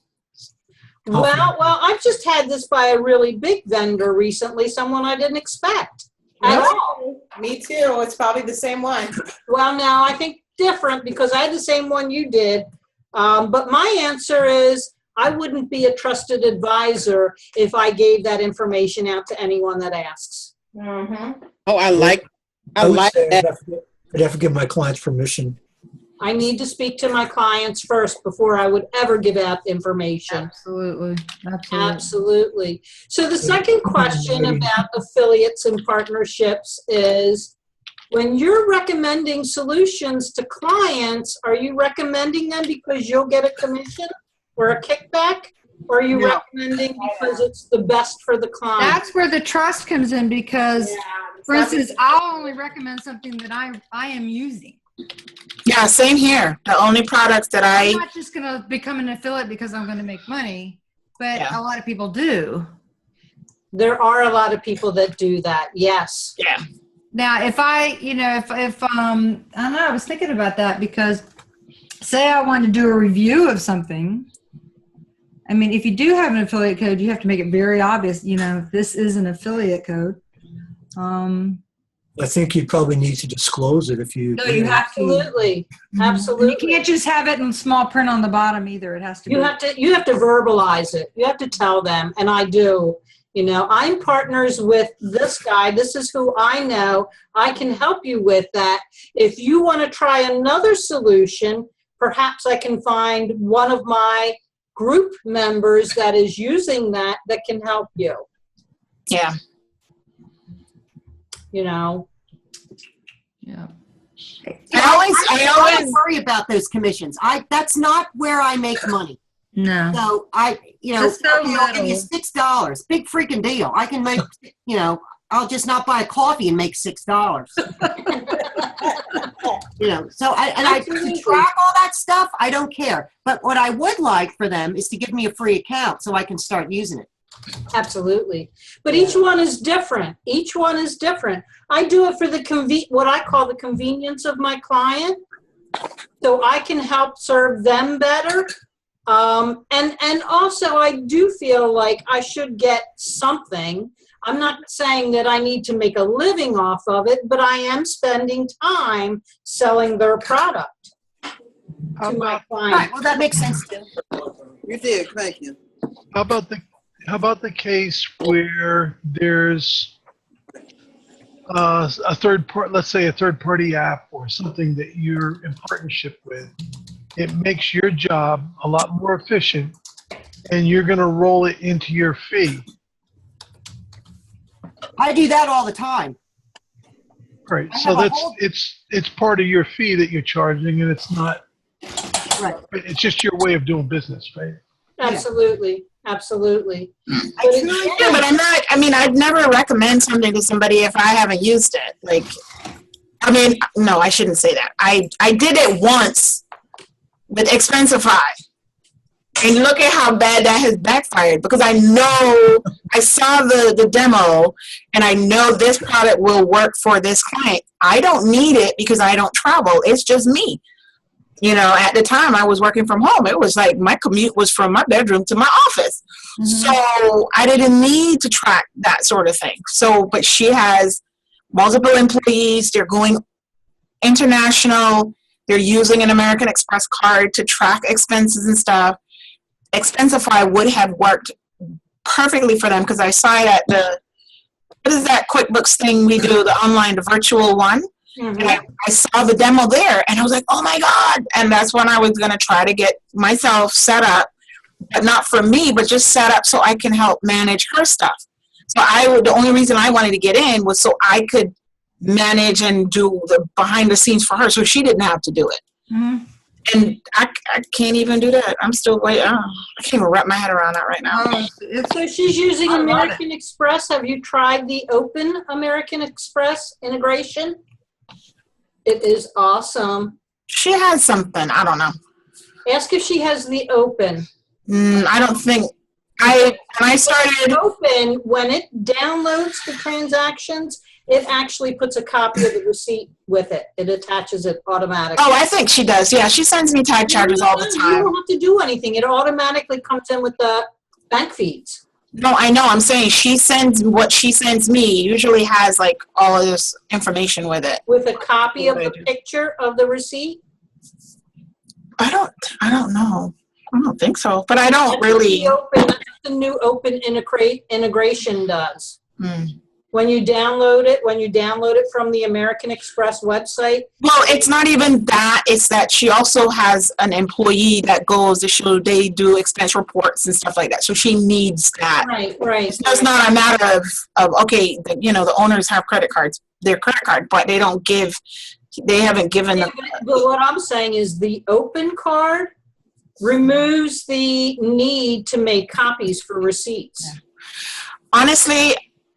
Well, I've just had this by a really big vendor recently, someone I didn't expect at all. Me too. It's probably the same one. Well, no, I think different because I had the same one you did. But my answer is I wouldn't be a trusted advisor if I gave that information out to anyone that asks. Mm-hmm. Oh, I like would say that. I'd have to give my clients permission. I need to speak to my clients first before I would ever give out information. Absolutely. Absolutely. So the second question about affiliates and partnerships is, when you're recommending solutions to clients, are you recommending them because you'll get a commission or a kickback? Or are you No. recommending because it's the best for the client? That's where the trust comes in because, for instance, I'll only recommend something that I am using. Yeah, same here. The only products that I'm not just going to become an affiliate because I'm going to make money, but Yeah. a lot of people do. There are a lot of people that do that, yes. Yeah. Now, if I, if I don't know, I was thinking about that because say I want to do a review of something. I mean, if you do have an affiliate code, you have to make it very obvious, this is an affiliate code. I think you'd probably need to disclose it if you. No, you have to. Absolutely, You absolutely. can't just have it in small print on the bottom either. It has to be. You have to verbalize it. You have to tell them, and I do. I'm partners with this guy. This is who I know. I can help you with that. If you want to try another solution, perhaps I can find one of my group members that is using that can help you. Yeah. Yeah. I always worry about those commissions. That's not where I make money. No. So I'll give you $6. Big freaking deal. I can make, I'll just not buy a coffee and make $6. So I to track all that stuff, I don't care. But what I would like for them is to give me a free account so I can start using it. Absolutely. But each one is different. Each one is different. I do it for what I call the convenience of my client, so I can help serve them better. And also I do feel like I should get something. I'm not saying that I need to make a living off of it, but I am spending time selling their product to my All right, client. well, that makes sense too. You did, thank you. How about the how about the case where there's a third part, let's say a third-party app or something that you're in partnership with? It makes your job a lot more efficient, and you're going to roll it into your fee. I do that all the time. Right. I So have a that's whole- it's part of your fee that you're charging, and it's not. Right. It's just your way of doing business, right? Absolutely, absolutely. I But truly it's- Yeah, but I'm not, I mean, I'd never recommend something to somebody if I haven't used it. Like, I mean, no, I shouldn't say that. I did it once with Expensify. And look at how bad that has backfired, because I know, I saw the demo and I know this product will work for this client. I don't need it because I don't travel. It's just me. You know, at the time I was working from home. It was like my commute was from my bedroom to my office. So I didn't need to track that sort of thing. So, but she has multiple employees. They're going international. They're using an American Express card to track expenses and stuff. Expensify would have worked perfectly for them because I saw it at the, what is that QuickBooks thing we do, the online, the virtual one? And I saw the demo there and I was like, oh my God. And that's when I was going to try to get myself set up, but not for me, but just set up so I can help manage her stuff. So the only reason I wanted to get in was so I could manage and do the behind the scenes for her so she didn't have to do it. And I can't even do that. I'm still waiting. I can't even wrap my head around that right now. So she's using I love American Express. Have you tried the Open American Express integration? It is awesome. She has something. I don't know. Ask if she has the Open. I don't think. When I started. Open, when it downloads the transactions, it actually puts a copy of the receipt with it. It attaches it automatically. Oh, I think she does. Yeah, she sends me tag charges all the You time. don't have to do anything. It automatically comes in with the bank feeds. No, I know. I'm saying she sends what she sends me. Usually has like all of this information with it. With a copy of What I the do. picture of the receipt. I don't know. I don't think so. But I don't That's really. what the new Open integration does. Hmm. When you download it from the American Express website. Well, it's not even that. It's that she also has an employee that goes to show they do expense reports and stuff like that. So she needs that. Right. So it's not a matter of okay, the owners have credit cards, their credit card, but they haven't given them. But what I'm saying is the Open card removes the need to make copies for receipts. Yeah. Honestly,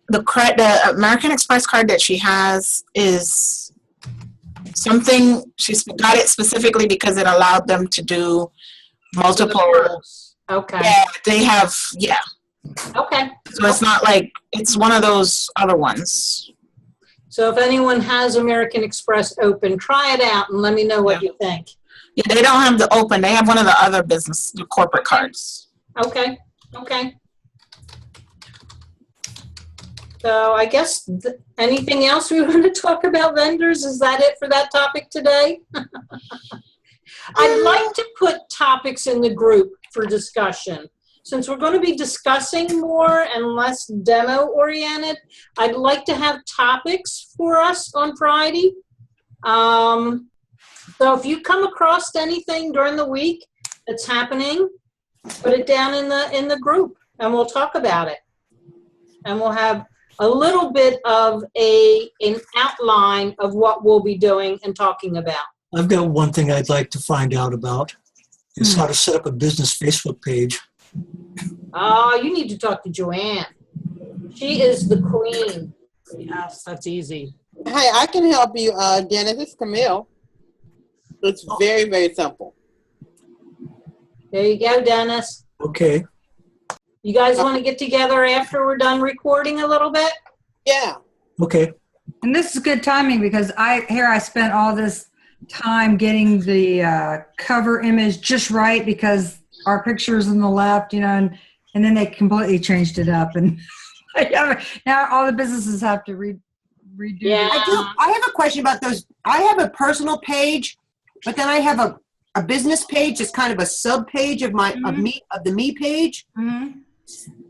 the American Express card that she has is something, she's got it specifically because it allowed them to do multiple. Okay. Yeah, they have, yeah. Okay. So it's not like, it's one of those other ones. So if anyone has American Express Open, try it out and let me know what you think. Yeah, they don't have the Open. They have one of the other the corporate cards. Okay. So I guess anything else we want to talk about vendors? Is that it for that topic today? I'd like to put topics in the group for discussion. Since we're going to be discussing more and less demo oriented, I'd like to have topics for us on Friday. So if you come across anything during the week that's happening, put it down in the group and we'll talk about it. And we'll have a little bit of an outline of what we'll be doing and talking about. I've got one thing I'd like to find out about. Is how to set up a business Facebook page. Oh, you need to talk to Joanne. She is the queen. Yes, that's easy. Hi, I can help you, Dennis. It's Camille. It's very, very simple. There you go, Dennis. Okay. You guys want to get together after we're done recording a little bit? Yeah. Okay. And this is good timing because I spent all this time getting the cover image just right because our picture's on the left, and then they completely changed it up. And now all the businesses have to redo Yeah. I have a question about those. I have a personal page, but then I have a business page that's kind of a sub page of the me page. Mm-hmm.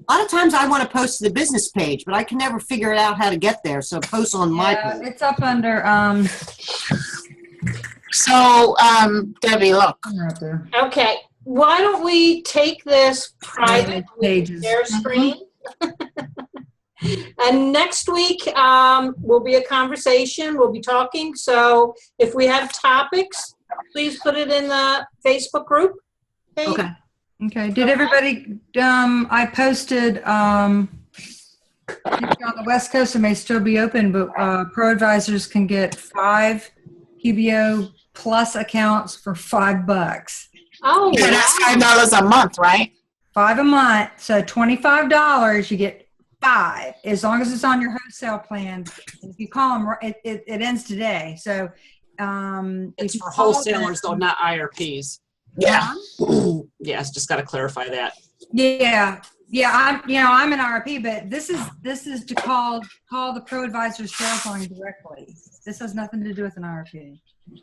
A lot of times I want to post to the business page, but I can never figure out how to get there. So post on my Yeah, page. it's up under, So, Debbie, look. somewhere up there. Okay, why don't we take this private Pages. share screen? And next week will be a conversation. We'll be talking. So if we have topics, please put it in the Facebook group. Okay. Okay, did everybody, I posted, on the West Coast, it may still be open, but Pro Advisors can get 5 PBO Plus accounts for $5. Oh, Yeah, that's wow. $5 a month, right? 5 a month, so $25, you get 5, as long as it's on your wholesale plan. If you call them, it ends today, so. It's if you for call wholesalers though, them- not IRPs. Yeah. Yes, just got to clarify that. Yeah, I'm an RP, but this is to call the Pro Advisors sales line directly. This has nothing to do with an RP.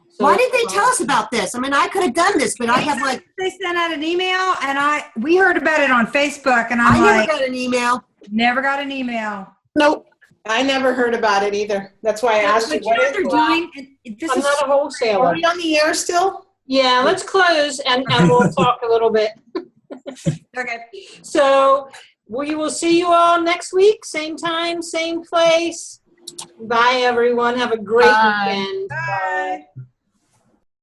So Why did they tell us about this? I mean, I could have done this, but I have like, they sent out an email, and we heard about it on Facebook, and I I'm never like, got an email. never got an email. Nope. I never heard about it either. That's why I asked you. But you know what they're doing? This I'm is not a wholesaler. Are we on the air still? Yeah, let's close and we'll talk a little bit. okay. So we will see you all next week, same time, same place. Bye, everyone. Have a great Bye. weekend. Bye.